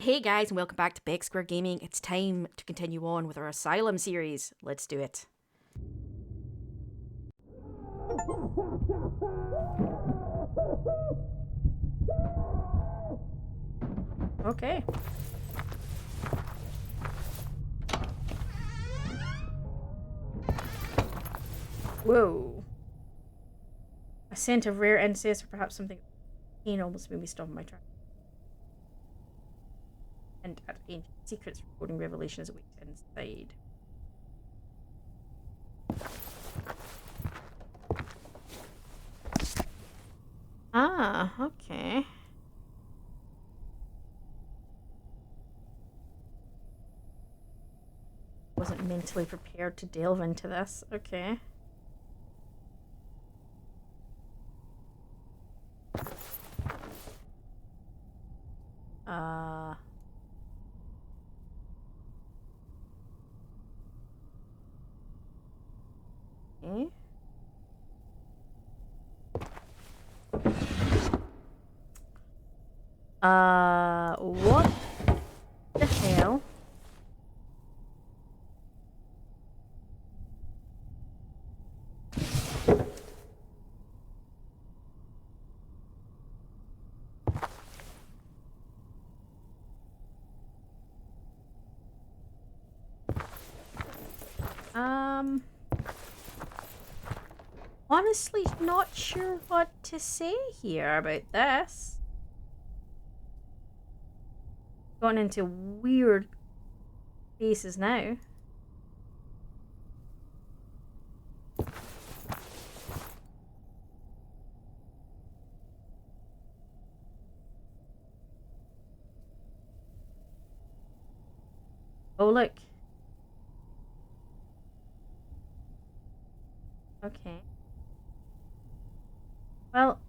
Hey guys, and welcome back to Big Square Gaming. It's time to continue on with our Asylum series. Let's do it. Okay. Whoa. A scent of rare incense, or perhaps something pain almost made me stop in my tracks. And at ancient secrets, recording revelations await inside. Ah, okay. Wasn't mentally prepared to delve into this. Okay. Uh... Okay. What the hell? Honestly, not sure what to say here about this. Gone into weird places now. Oh, look. Okay. Well,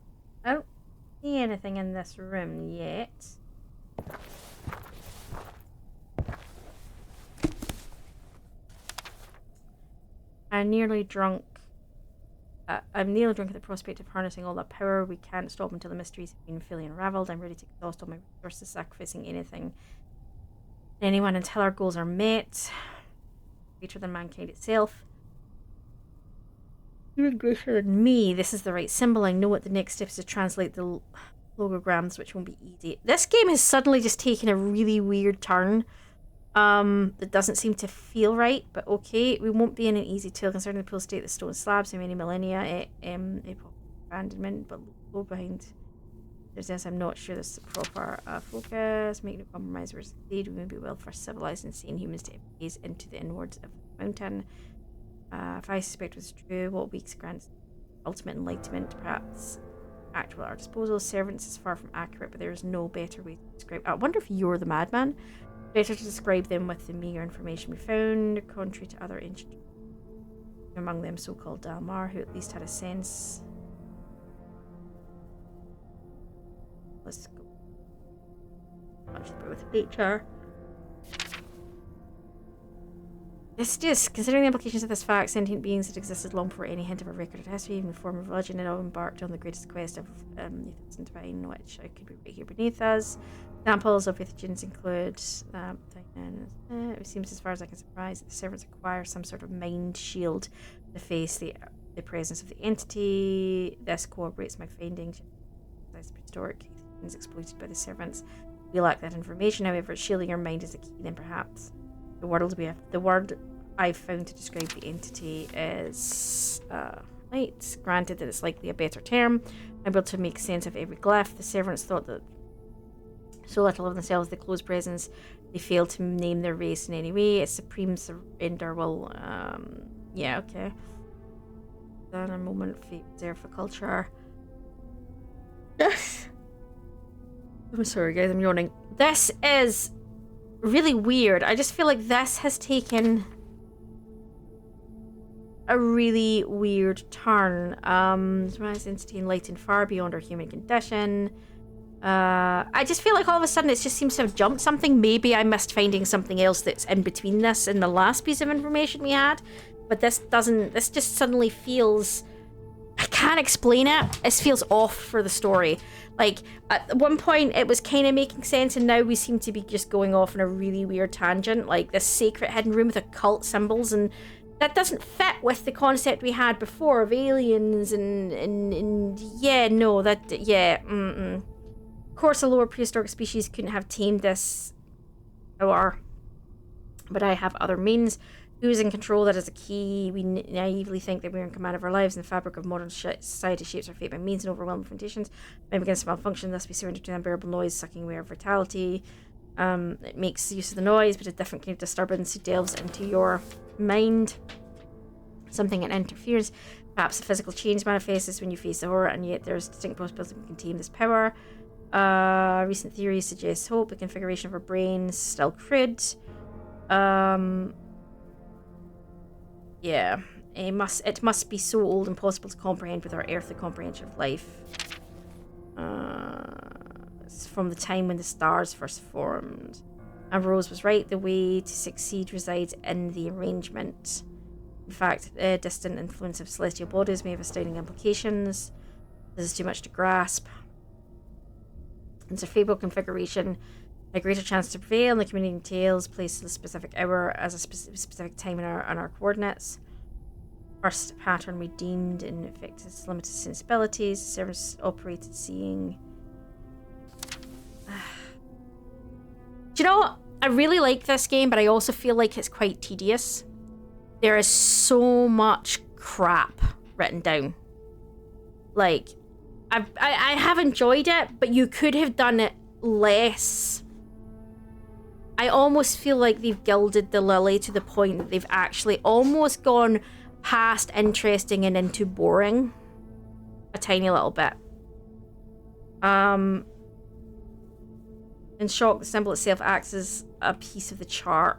I don't see anything in this room yet. I'm nearly drunk. I'm nearly drunk at the prospect of harnessing all that power. We can't stop until the mysteries have been fully unraveled. I'm ready to exhaust all my resources, sacrificing anything, anyone until our goals are met. Greater than mankind itself. Even greater than me. This is the right symbol. I know what the next step is to translate the logograms, which won't be easy. This game has suddenly just taken a really weird turn. That doesn't seem to feel right, but okay. We won't be in an easy tale concerning the pool state of the stone slabs in many millennia. Abandonment, but low behind. There's this. I'm not sure this is the proper focus. Make no compromise. Whereas indeed, we may be well for civilized and sane humans to gaze into the inwards of the mountain. If I suspect it was true, what weeks grants ultimate enlightenment, perhaps actual at our disposal. Servants is far from accurate, but there is no better way to describe. I wonder if you're the madman. Better to describe them with the meager information we found, contrary to other ancient, among them so-called Dalmar, who at least had a sense. Let's go. Much with nature. It's just, considering the implications of this fact, sentient beings had existed long before any hint of a record of history, even form of religion, had all embarked on the greatest quest of Athens and divine, which could be right here beneath us. Examples of pathogens include it seems, as far as I can surprise, that the servants acquire some sort of mind shield to face the presence of the entity. This corroborates my findings. As prehistoric things exploited by the servants. We lack that information, however, shielding your mind is a key, then perhaps the word I've found to describe the entity is light. Granted that it's likely a better term, I'm able to make sense of every glyph. The servants thought that so little of themselves, the closed presence, they failed to name their race in any way. Its supreme surrender will, yeah, okay. Then a moment fate reserved for culture. Yes. I'm sorry, guys, I'm yawning. This is really weird. I just feel like this has taken a really weird turn. This entity enlightened far beyond our human condition. I just feel like all of a sudden it just seems to have jumped something. Maybe I missed finding something else that's in between this and the last piece of information we had. But this doesn't. This just suddenly feels. can't explain it. It feels off for the story. Like, at one point it was kind of making sense, and now we seem to be just going off on a really weird tangent, like this sacred hidden room with occult symbols, and that doesn't fit with the concept we had before of aliens and yeah, no, that, yeah, Of course, a lower prehistoric species couldn't have tamed this, but I have other means. Who's in control? That is a key. We naively think that we're in command of our lives, and the fabric of modern society shapes our fate by means and overwhelming confrontations. When it begins to malfunction, thus we surrender to unbearable noise, sucking away our vitality. It makes use of the noise, but a different kind of disturbance delves into your mind. Something that interferes. Perhaps a physical change manifests when you face the horror, and yet there's distinct possibility we can tame this power. Recent theories suggest hope. The configuration of our brains still crude. Yeah, it must be so old and impossible to comprehend with our earthly comprehension of life. It's from the time when the stars first formed. And Rose was right. The way to succeed resides in the arrangement. In fact, the distant influence of celestial bodies may have astounding implications. This is too much to grasp. It's a fabled configuration. A greater chance to prevail, and the communicating tales place a specific hour as a specific time on our coordinates. First pattern redeemed in effect its limited sensibilities. Servants operated seeing. Do you know what? I really like this game, but I also feel like it's quite tedious. There is so much crap written down. Like, I have enjoyed it, but you could have done it less. I almost feel like they've gilded the lily to the point that they've actually almost gone past interesting and into boring a tiny little bit. In shock, the symbol itself acts as a piece of the chart.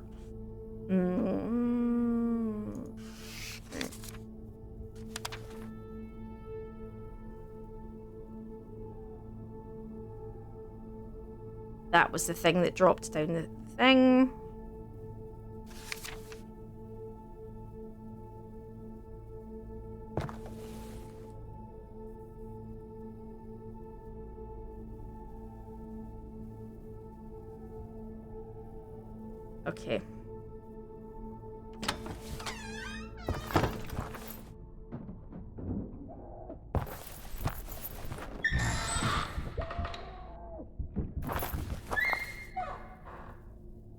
That was the thing that dropped down the thing. Okay.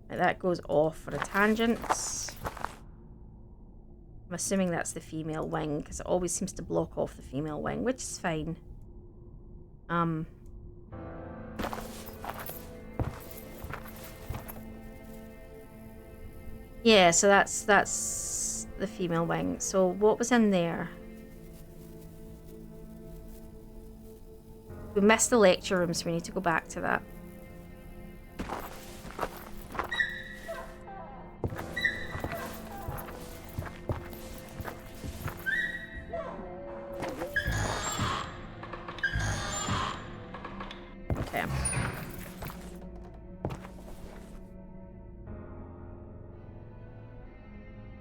That goes off on a tangent. I'm assuming that's the female wing, because it always seems to block off the female wing, which is fine. Yeah, so that's the female wing. So what was in there? We missed the lecture room, so we need to go back to that. Okay.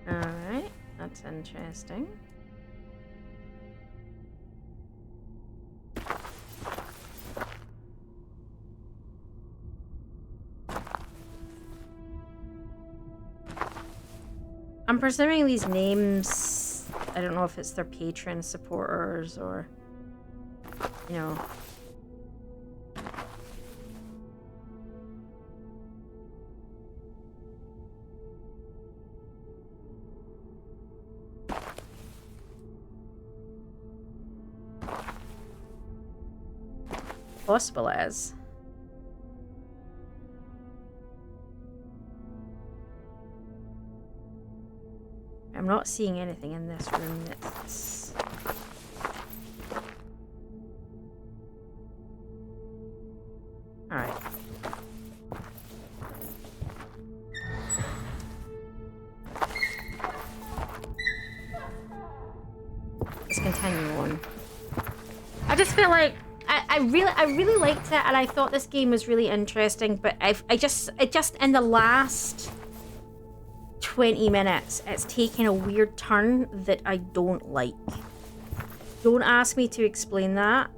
Alright, that's interesting. I'm presuming these names, I don't know if it's their patron supporters or, you know. Possible as. I'm not seeing anything in this room that's... Alright. Let's continue on. I just feel like I really liked it, and I thought this game was really interesting, but it just in the last 20 minutes, it's taken a weird turn that I don't like. Don't ask me to explain that.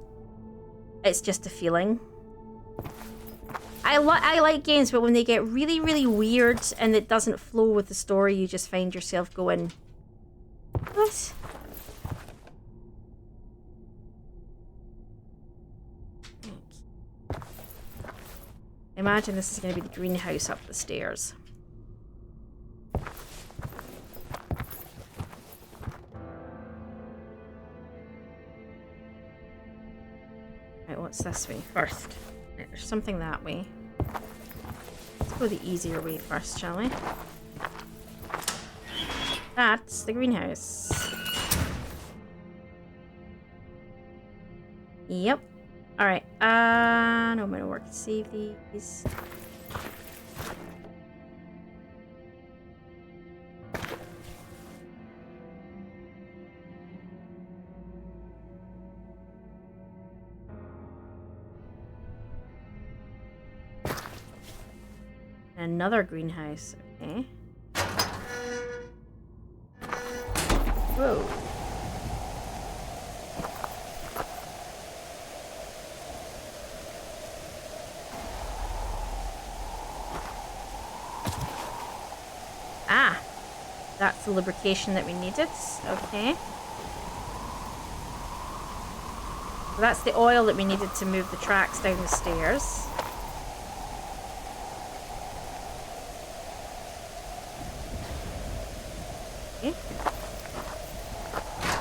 It's just a feeling. I like games, but when they get really, really weird and it doesn't flow with the story, you just find yourself going, what? Imagine this is going to be the greenhouse up the stairs. Right, what's this way first? Right, there's something that way. Let's go the easier way first, shall we? That's the greenhouse. Yep. Alright, no, I'm gonna work to save these. Another greenhouse, okay. Whoa. Ah, that's the lubrication that we needed, okay. So that's the oil that we needed to move the tracks down the stairs.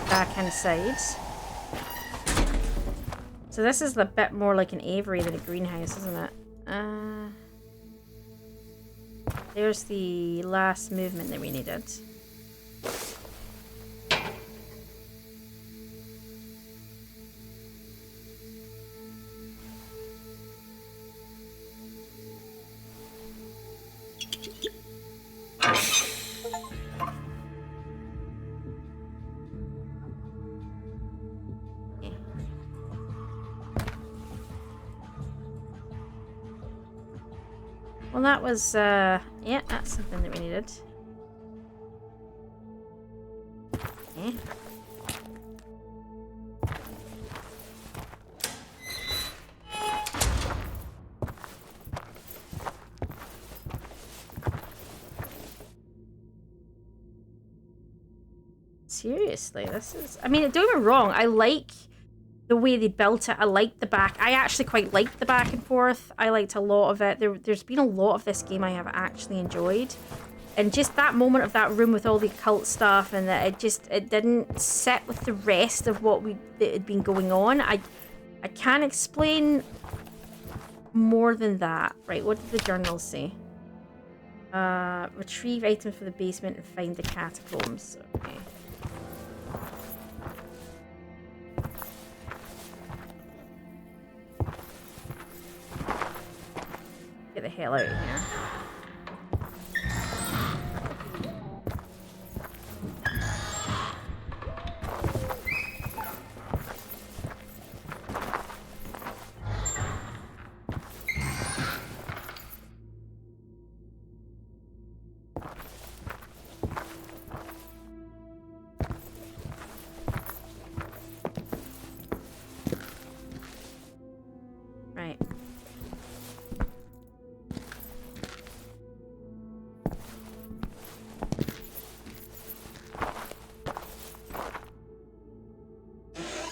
Back inside. So this is a bit more like an aviary than a greenhouse, isn't it? There's the last movement that we needed. Well, that was, yeah, that's something that we needed. Okay. Seriously, this is... I mean, don't get me wrong, I like the way they built it. I like the back. I actually quite liked the back and forth. I liked a lot of it. There's been a lot of this game I have actually enjoyed. And just that moment of that room with all the occult stuff and that it didn't sit with the rest of what that had been going on. I can't explain more than that. Right, what did the journal say? Retrieve items for the basement and find the catacombs. Okay. Get the hell out of here. Right.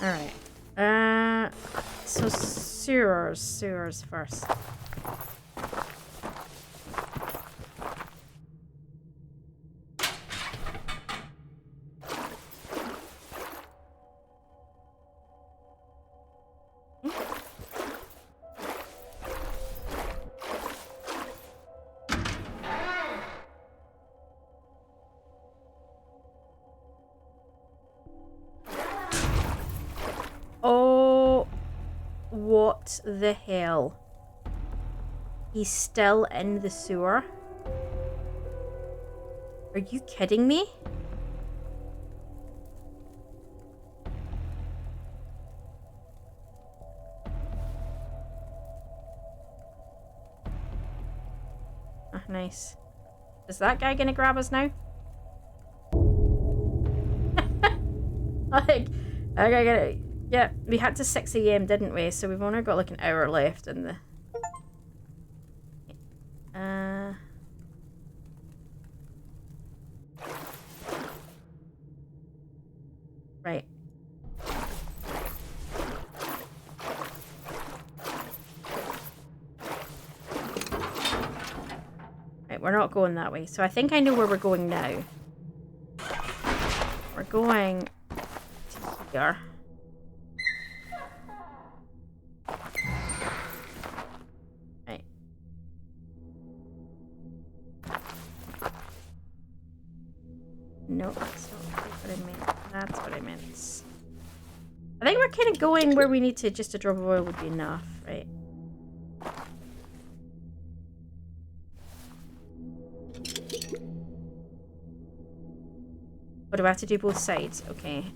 Alright. So sewers first. Oh, what the hell? He's still in the sewer? Are you kidding me? Oh, nice. Is that guy gonna grab us now? Like, I gotta get it. Yeah, we had to 6 AM, didn't we? So we've only got like an hour left in the... Right. Right, we're not going that way. So I think I know where we're going now. We're going to here. Right. No, that's not what I meant. That's what I meant. I think we're kind of going where we need to. Just a drop of oil would be enough, right? What do I have to do both sides? Okay.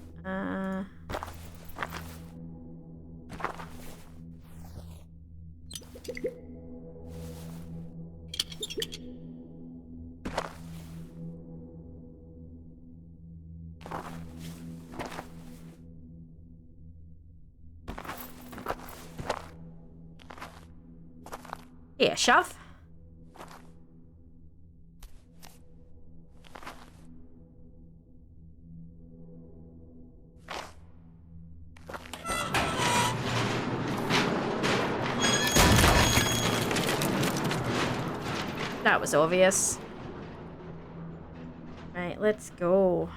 Yeah, shove. That was obvious. Right, let's go.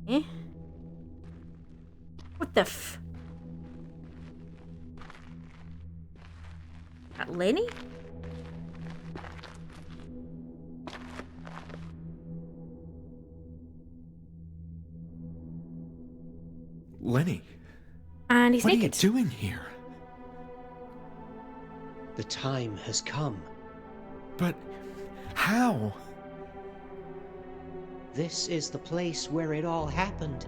Okay. What the f... That Lenny? Lenny, And he's what naked. are you doing here? The time has come. But how? This is the place where it all happened.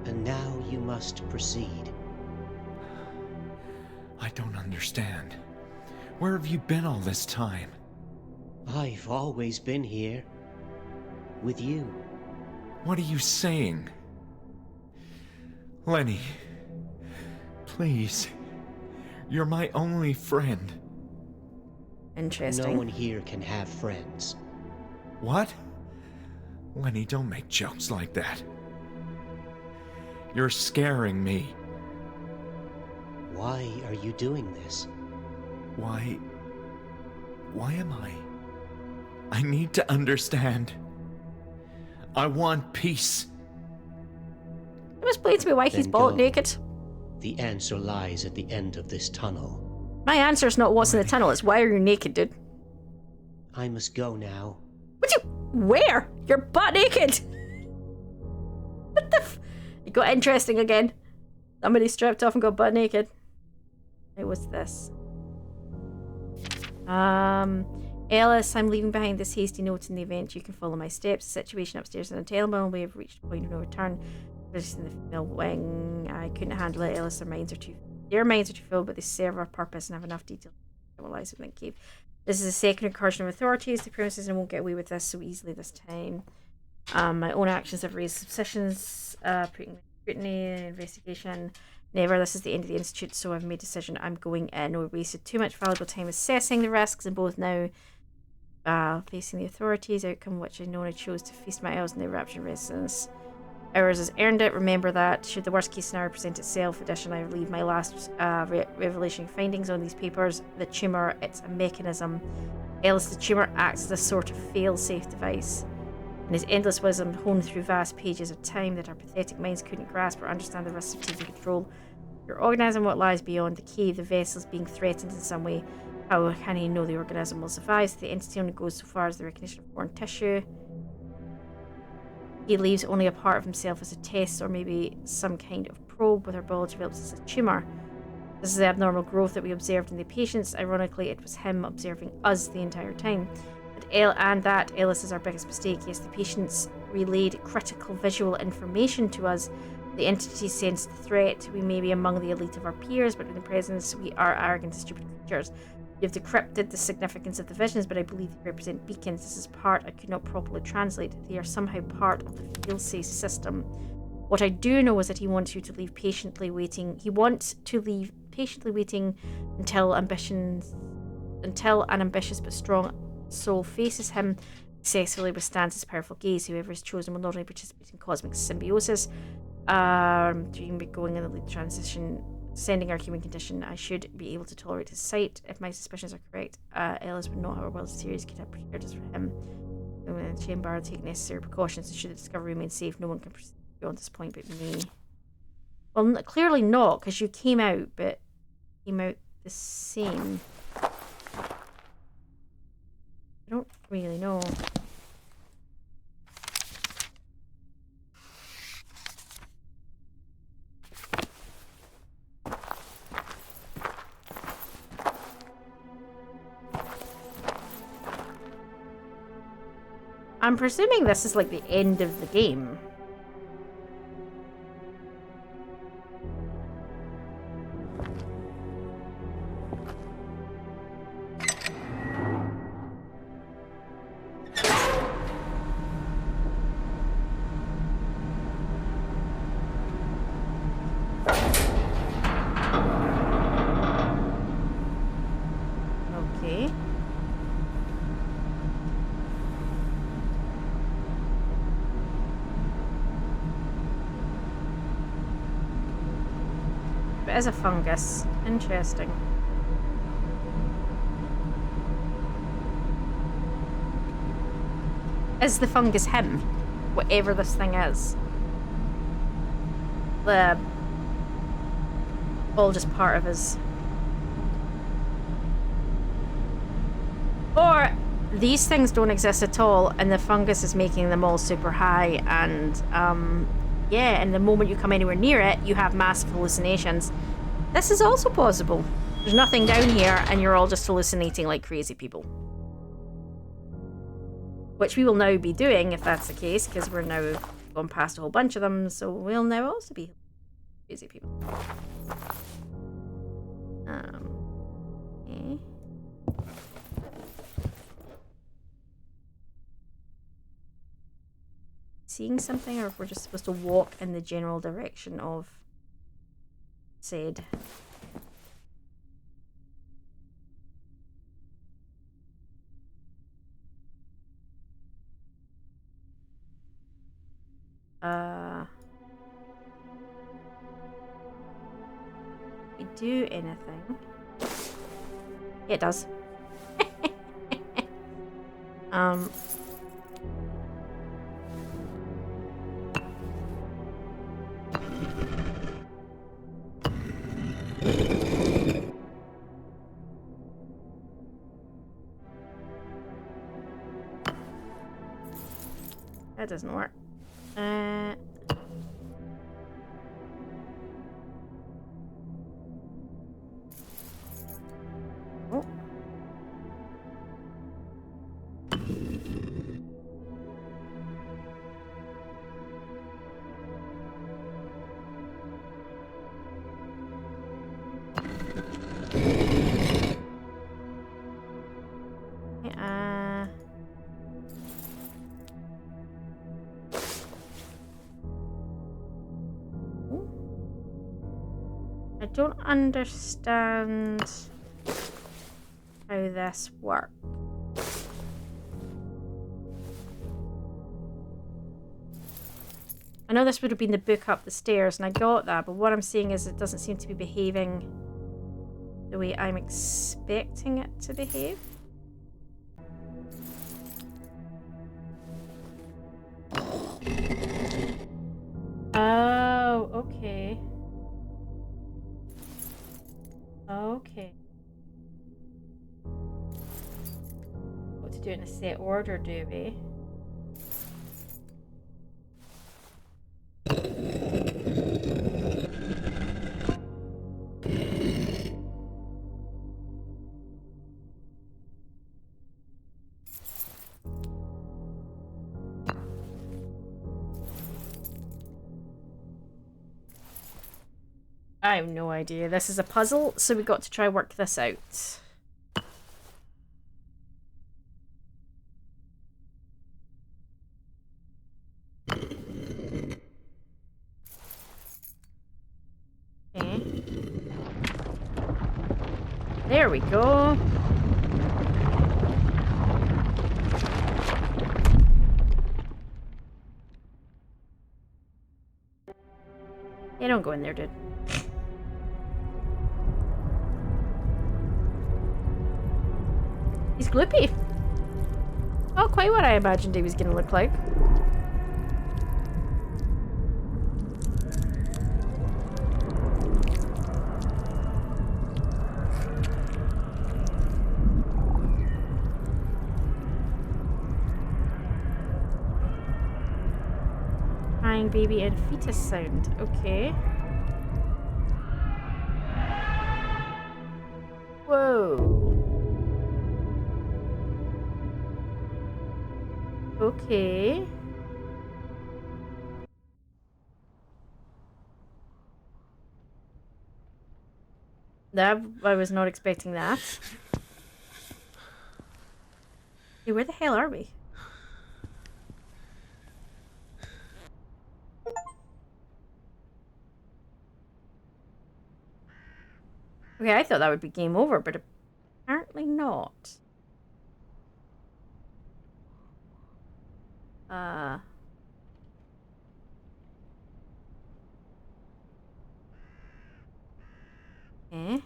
And now you must proceed. I don't understand. Where have you been all this time? I've always been here. With you. What are you saying? Lenny, please. You're my only friend. Interesting. No one here can have friends. What? Lenny, don't make jokes like that. You're scaring me. Why are you doing this? Why am I? I need to understand. I want peace. It was plain to me why he's Then bald go. naked. The answer lies at the end of this tunnel. My answer's not what's in the tunnel, it's why are you naked, dude? I must go now. Would you... Where? You're butt naked! What the f... It got interesting again. Somebody stripped off and got butt naked. It was this. Ellis, I'm leaving behind this hasty note in the event you can follow my steps. The situation upstairs in the tenement, we have reached a point of no return. This in the female wing. I couldn't handle it. Ellis, their minds are too full, but they serve our purpose and have enough detail to realize within the cave. This is a second incursion of authorities. The premises and won't get away with this so easily this time. My own actions have raised suspicions, scrutiny, investigation. Never. This is the end of the institute, so I've made a decision. I'm going in. We wasted too much valuable time assessing the risks, and both now facing the authorities. Outcome which I know I chose to feast my eyes on the rapture residence. Ours has earned it. Remember that. Should the worst case scenario present itself, additionally, I leave my last revelation findings on these papers. The tumour, it's a mechanism. Else, the tumour acts as a sort of fail-safe device. And his endless wisdom honed through vast pages of time that our pathetic minds couldn't grasp or understand the risks of taking control. Your organism, what lies beyond the cave, the vessel is being threatened in some way. How can he know the organism will survive? The entity only goes so far as the recognition of foreign tissue. He leaves only a part of himself as a test or maybe some kind of probe with our biology develops as a tumour. This is the abnormal growth that we observed in the patients. Ironically, it was him observing us the entire time. But Ellis is our biggest mistake. Yes, the patients relayed critical visual information to us. The entity sensed the threat. We may be among the elite of our peers, but in the presence we are arrogant and stupid creatures. You've decrypted the significance of the visions, but I believe they represent beacons. This is part I could not properly translate. They are somehow part of the field-safe system. What I do know is that he wants you to leave patiently waiting. He wants to leave patiently waiting until an ambitious but strong soul faces him, successfully withstands his powerful gaze. Whoever is chosen will not only participate in cosmic symbiosis, dream going in the lead transition, sending our human condition. I should be able to tolerate his sight. If my suspicions are correct, Ellis would not have a world series could have prepared us for him. In the chamber, take necessary precautions, and should the discovery remain safe, no one can proceed beyond this point but me. Well, clearly not, because you came out, but came out the same. I don't really know. I'm presuming this is like the end of the game. Okay. It is a fungus. Interesting. Is the fungus him? Whatever this thing is. All just part of his... Or these things don't exist at all and the fungus is making them all super high and yeah, and the moment you come anywhere near it you have massive hallucinations. This is also possible. There's nothing down here and you're all just hallucinating like crazy people, which we will now be doing if that's the case, because we're now gone past a whole bunch of them, so we'll now also be crazy people. Okay. Seeing something, or if we're just supposed to walk in the general direction of said. We do anything? It does. That doesn't work. Oh. I don't understand how this works. I know this would have been the book up the stairs, and I got that, but what I'm seeing is it doesn't seem to be behaving the way I'm expecting it to behave. Oh, okay. Okay. What to do in a set order, do we? I have no idea. This is a puzzle, so we got to try work this out. There we go. Yeah, don't go in there, dude. He's gloopy. Oh, quite what I imagined he was gonna look like. Crying baby and fetus sound. Okay. Whoa. Okay. That I was not expecting that. Hey, where the hell are we? Okay, I thought that would be game over, but apparently not. Eh?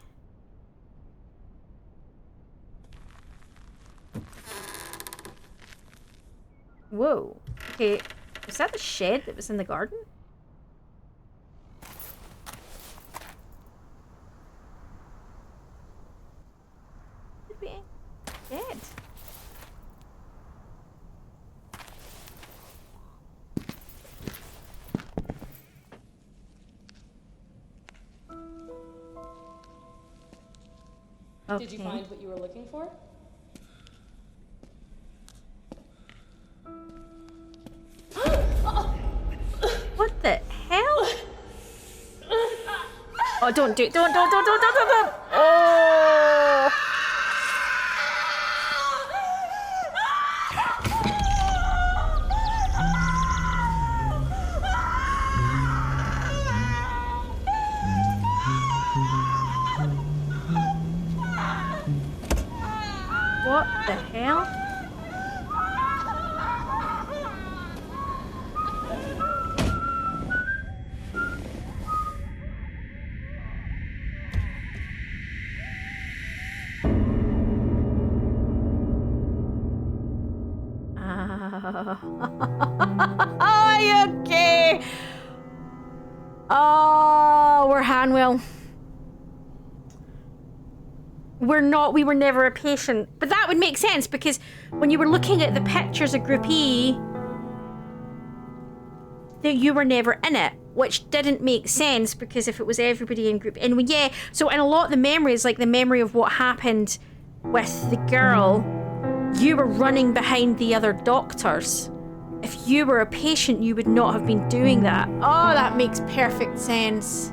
Whoa. Okay, was that the shed that was in the garden? Could be dead. Okay. Did you find what you were looking for? What the hell? Oh, don't do it. Don't. Oh. What the hell? Are you okay? Oh, we're Hanwell. We were never a patient. But that would make sense because when you were looking at the pictures of Group E, that you were never in it, which didn't make sense because if it was everybody in Group N, yeah, so in a lot of the memories, like the memory of what happened with the girl, you were running behind the other doctors. If you were a patient, you would not have been doing that. Oh, that makes perfect sense.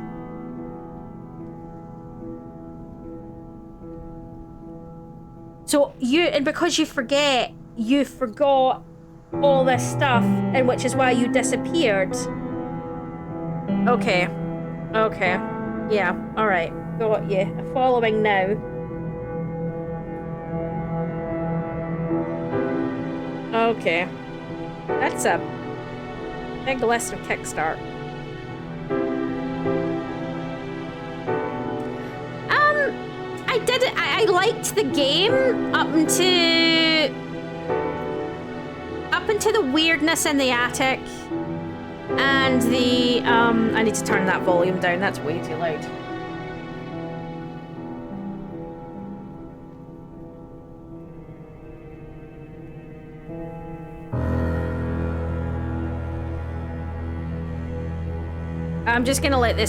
So and because you forget, you forgot all this stuff, and which is why you disappeared. Okay. Yeah, alright. Got you. Following now. Okay. That's a big list of Kickstart. I liked the game up into the weirdness in the attic and the I need to turn that volume down, that's way too loud. I'm just gonna let the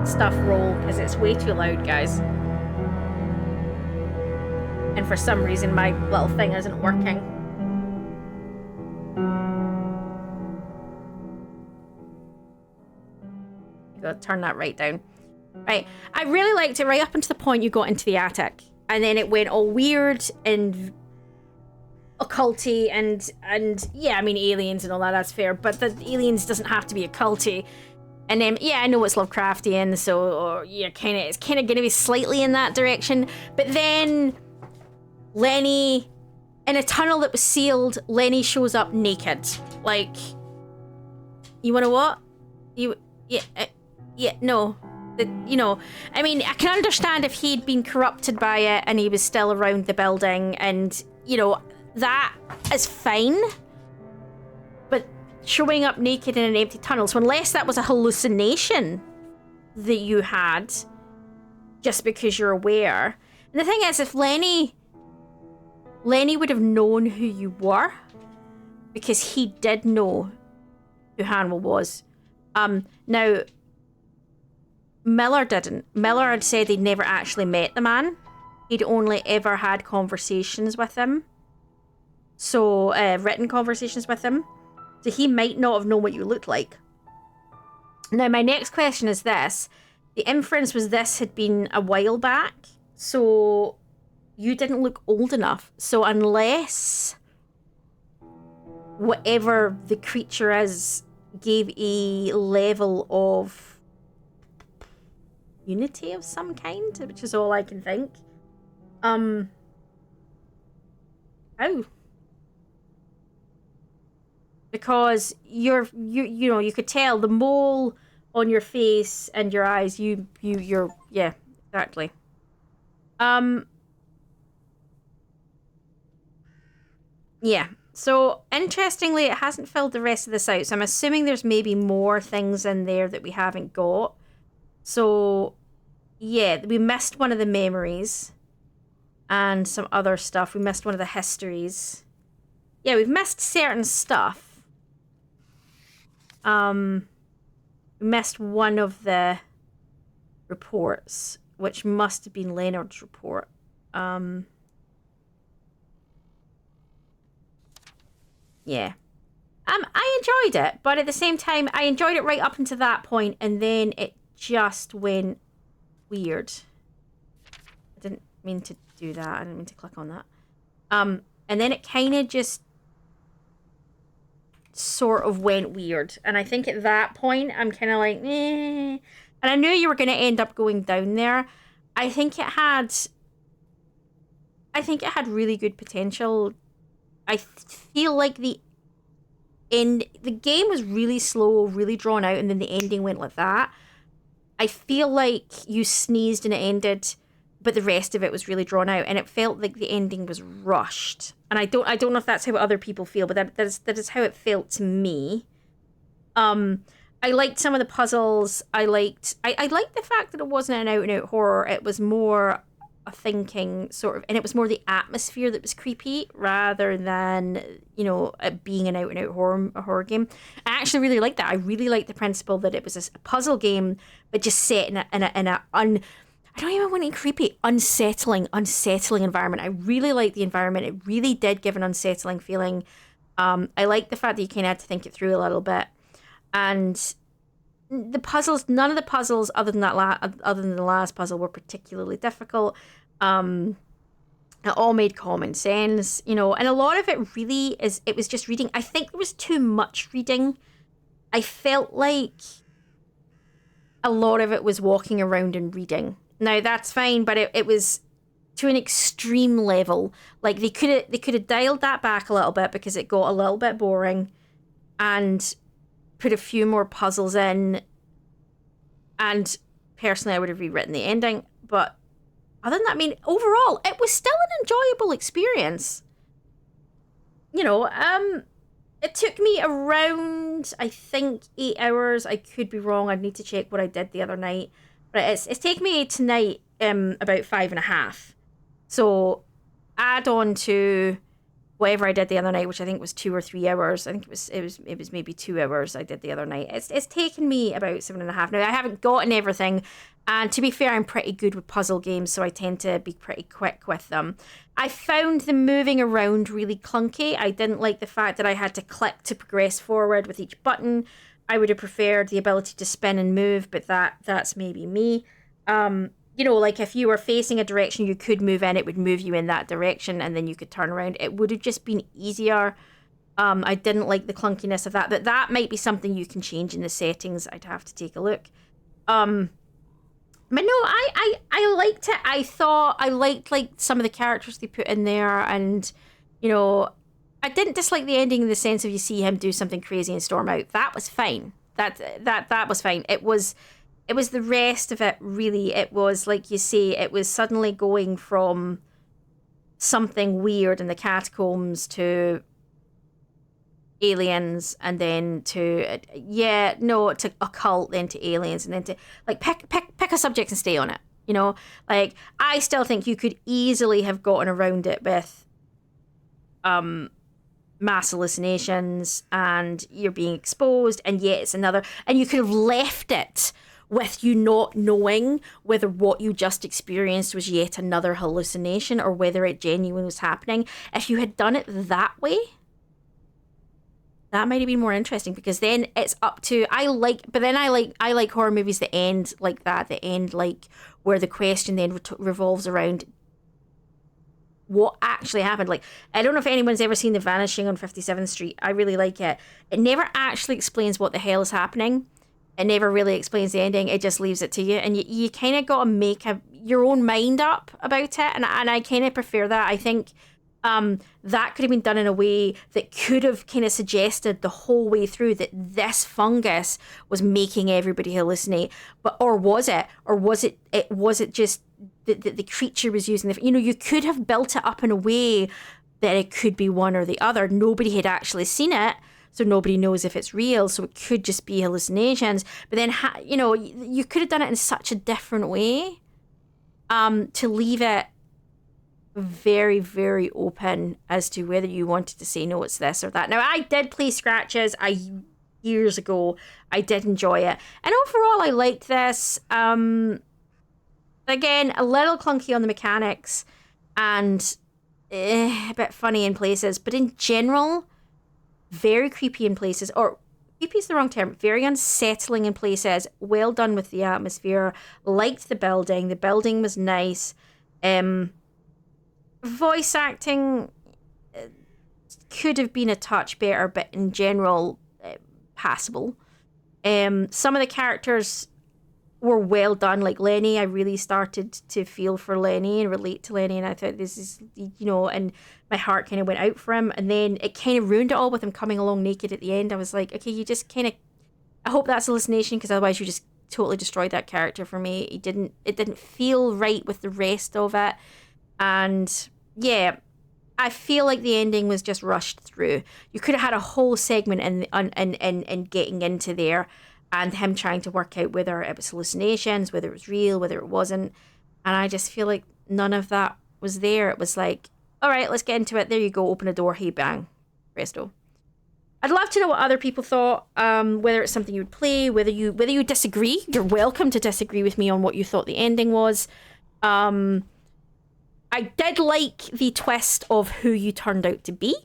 stuff roll because it's way too loud, guys. And for some reason my little thing isn't working. Go turn that right down. Right, I really liked it right up until the point you got into the attic, and then it went all weird and occulty and yeah, I mean aliens and all that. That's fair, but the aliens doesn't have to be occulty. And then, yeah, I know it's Lovecraftian, so or, yeah, it's kind of going to be slightly in that direction. But then Lenny, in a tunnel that was sealed, Lenny shows up naked. Like, you want to what? No. I mean, I can understand if he'd been corrupted by it and he was still around the building, and, that is fine. But showing up naked in an empty tunnel, so unless that was a hallucination that you had, just because you're aware. And the thing is, if Lenny would have known who you were, because he did know who Hanwell was. Now, Miller didn't. Miller had said he'd never actually met the man. He'd only ever had conversations with him. So, written conversations with him. So he might not have known what you looked like. Now, my next question is this. The inference was this had been a while back. So, you didn't look old enough. So, unless whatever the creature is gave a level of unity of some kind, which is all I can think. How? Because you could tell the mole on your face and your eyes, you're yeah, exactly. Yeah. So, interestingly, it hasn't filled the rest of this out. So I'm assuming there's maybe more things in there that we haven't got. So, yeah, we missed one of the memories and some other stuff. We missed one of the histories. Yeah, we've missed certain stuff. We missed one of the reports, which must have been Leonard's report. Yeah. I enjoyed it, but at the same time, I enjoyed it right up until that point, and then it just went weird. I didn't mean to do that. I didn't mean to click on that. And then it kind of just sort of went weird. And I think at that point, I'm kind of like, eh. And I knew you were going to end up going down there. I think it had really good potential. I feel like the game was really slow, really drawn out, and then the ending went like that. I feel like you sneezed and it ended, but the rest of it was really drawn out, and it felt like the ending was rushed. And I don't know if that's how other people feel, but that is how it felt to me. I liked some of the puzzles. I liked the fact that it wasn't an out and out horror. It was more a thinking sort of, and it was more the atmosphere that was creepy rather than it being an out and out horror game. I actually really liked that. I really liked the principle that it was a puzzle game, but just set in a I don't even want it creepy, unsettling environment. I really liked the environment. It really did give an unsettling feeling. I liked the fact that you kind of had to think it through a little bit. And the puzzles, none of the puzzles other than the last puzzle were particularly difficult. It all made common sense, and a lot of it really it was just reading. I think there was too much reading. I felt like a lot of it was walking around and reading. Now that's fine, but it was to an extreme level. Like they could have dialed that back a little bit because it got a little bit boring, and put a few more puzzles in, and personally I would have rewritten the ending. But other than that, I mean, overall it was still an enjoyable experience. It took me around, I think, 8 hours. I could be wrong. I'd need to check what I did the other night, but it's taken me tonight about 5.5. So add on to whatever I did the other night, which I think was 2 or 3 hours. I think it was maybe 2 hours I did the other night. It's taken me about 7.5. Now I haven't gotten everything, and to be fair, I'm pretty good with puzzle games, so I tend to be pretty quick with them. I found the moving around really clunky. I didn't like the fact that I had to click to progress forward with each button. I would have preferred the ability to spin and move, but that's maybe me. Like if you were facing a direction you could move in, it would move you in that direction, and then you could turn around. It would have just been easier. I didn't like the clunkiness of that, but that might be something you can change in the settings. I'd have to take a look. But no, I liked it. I thought I liked like some of the characters they put in there, and you know, I didn't dislike the ending in the sense of you see him do something crazy and storm out. That was fine. That was fine. It was the rest of it, really. It was like you say, it was suddenly going from something weird in the catacombs to aliens, and then to to occult, then to aliens, and then to like pick a subject and stay on it. You know, like I still think you could easily have gotten around it with mass hallucinations and you're being exposed, and yet it's another, and you could have left it with you not knowing whether what you just experienced was yet another hallucination or whether it genuinely was happening. If you had done it that way, that might have been more interesting, because then it's up to I like horror movies that end like that, that end like where the question then revolves around what actually happened. Like, I don't know if anyone's ever seen The Vanishing on 57th Street. I really like it. It never actually explains what the hell is happening. It never really explains the ending. It just leaves it to you, and you kind of got to make your own mind up about it, and I kind of prefer that. I think that could have been done in a way that could have kind of suggested the whole way through that this fungus was making everybody hallucinate, or was it just the creature was using you could have built it up in a way that it could be one or the other. Nobody had actually seen it, so nobody knows if it's real, so it could just be hallucinations. But then you could have done it in such a different way, to leave it very, very open as to whether you wanted to say no, it's this or that. Now, I did play Scratches years ago. I did enjoy it, and overall I liked this. Again, a little clunky on the mechanics and a bit funny in places, but in general, very creepy in places, or creepy is the wrong term, very unsettling in places. Well done with the atmosphere. Liked the building was nice. Voice acting could have been a touch better, but in general, passable. Some of the characters were well done, like Lenny. I really started to feel for Lenny and relate to Lenny, and I thought this is, and my heart kind of went out for him. And then it kind of ruined it all with him coming along naked at the end. I was like, okay, you just kind of, I hope that's hallucination, because otherwise you just totally destroyed that character for me. It didn't feel right with the rest of it. And yeah, I feel like the ending was just rushed through. You could have had a whole segment in getting into there, and him trying to work out whether it was hallucinations, whether it was real, whether it wasn't. And I just feel like none of that was there. It was like, all right, let's get into it. There you go. Open a door. Hey, bang. Presto. I'd love to know what other people thought, whether it's something you would play, whether you disagree. You're welcome to disagree with me on what you thought the ending was. I did like the twist of who you turned out to be.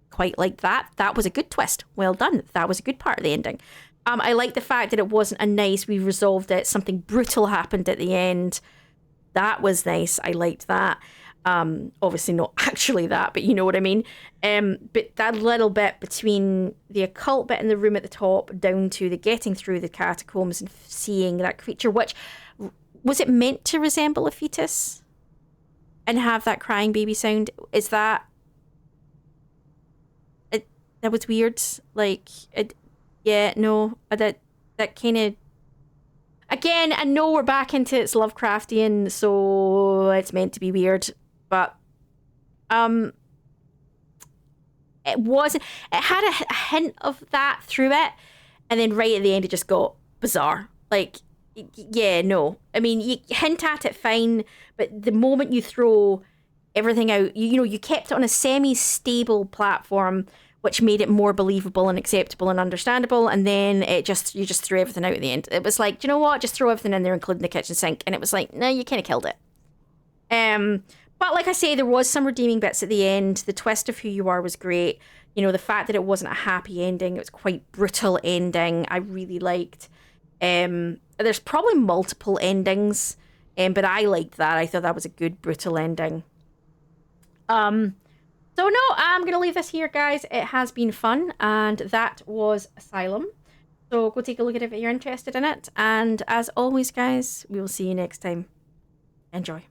Quite like that. That was a good twist. Well done. That was a good part of the ending. I like the fact that it wasn't a nice, we resolved it, something brutal happened at the end. That was nice. I liked that. Obviously not actually that, but you know what I mean. But that little bit between the occult bit in the room at the top down to the getting through the catacombs and seeing that creature, which, was it meant to resemble a fetus and have that crying baby sound? Is that... that was weird. Like... Yeah, no, that kind of... Again, I know we're back into it's Lovecraftian, so it's meant to be weird, but it wasn't... It had a hint of that through it, and then right at the end it just got bizarre. Like, yeah, no. I mean, you hint at it fine, but the moment you throw everything out, you kept it on a semi-stable platform, which made it more believable and acceptable and understandable, and then you just threw everything out at the end. It was like, do you know what? Just throw everything in there, including the kitchen sink. And it was like, no, you kind of killed it. But like I say, there was some redeeming bits at the end. The twist of who you are was great. The fact that it wasn't a happy ending, it was quite brutal ending, I really liked. There's probably multiple endings, but I liked that. I thought that was a good brutal ending. So no, I'm going to leave this here, guys. It has been fun, and that was Asylum. So go take a look at it if you're interested in it. And as always, guys, we will see you next time. Enjoy.